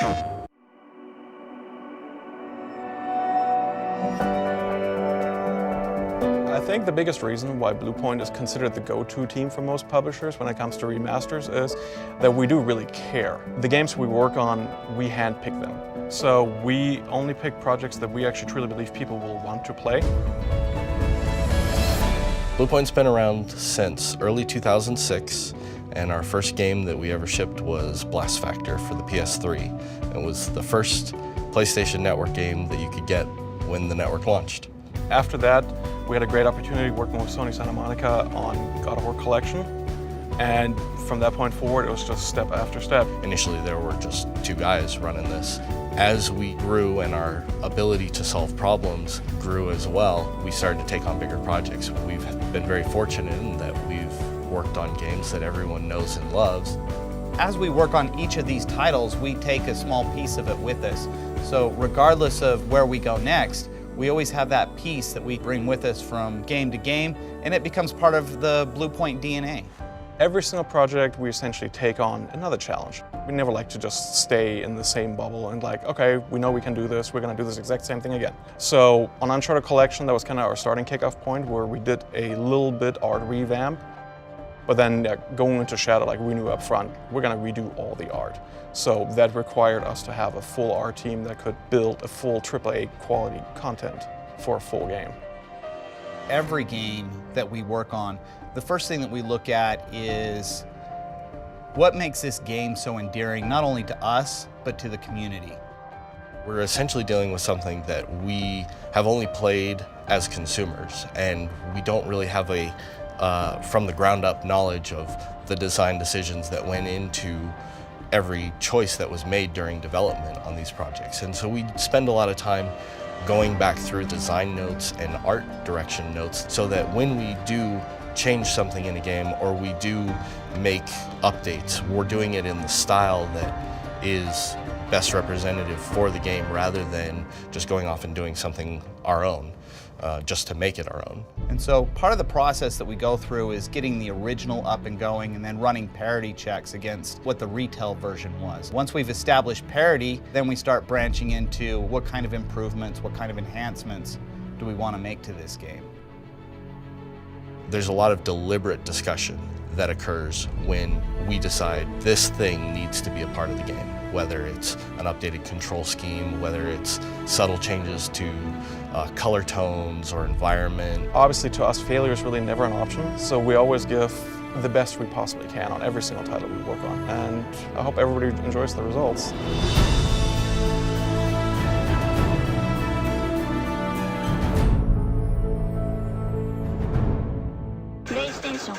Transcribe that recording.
I think the biggest reason why Bluepoint is considered the go-to team for most publishers when it comes to remasters is that we do really care. The games we work on, we handpick them. So we only pick projects that we actually truly believe people will want to play. Bluepoint's been around since early 2006, and our first game that we ever shipped was Blast Factor for the PS3. It was the first PlayStation Network game that you could get when the network launched. After that, we had a great opportunity working with Sony Santa Monica on God of War Collection. And from that point forward, it was just step after step. Initially, there were just two guys running this. As we grew and our ability to solve problems grew as well, we started to take on bigger projects. We've been very fortunate in that we've worked on games that everyone knows and loves. As we work on each of these titles, we take a small piece of it with us. So regardless of where we go next, we always have that piece that we bring with us from game to game, and it becomes part of the Bluepoint DNA. Every single project, we essentially take on another challenge. We never like to just stay in the same bubble and like, okay, we know we can do this, we're gonna do this exact same thing again. So on Uncharted Collection, that was kind of our starting kickoff point where we did a little bit art revamp. But then going into Shadow, like we knew up front, we're gonna redo all the art. So that required us to have a full art team that could build a full AAA quality content for a full game. Every game that we work on, the first thing that we look at is what makes this game so endearing, not only to us, but to the community. We're essentially dealing with something that we have only played as consumers, and we don't really have a from the ground up knowledge of the design decisions that went into every choice that was made during development on these projects. And so we spend a lot of time going back through design notes and art direction notes so that when we do change something in a game or we do make updates, we're doing it in the style that is best representative for the game rather than just going off and doing something our own. Just to make it our own. And so part of the process that we go through is getting the original up and going and then running parity checks against what the retail version was. Once we've established parity, then we start branching into what kind of improvements, what kind of enhancements do we want to make to this game. There's a lot of deliberate discussion that occurs when we decide this thing needs to be a part of the game. Whether it's an updated control scheme, whether it's subtle changes to color tones or environment. Obviously to us, failure is really never an option, so we always give the best we possibly can on every single title we work on, and I hope everybody enjoys the results. PlayStation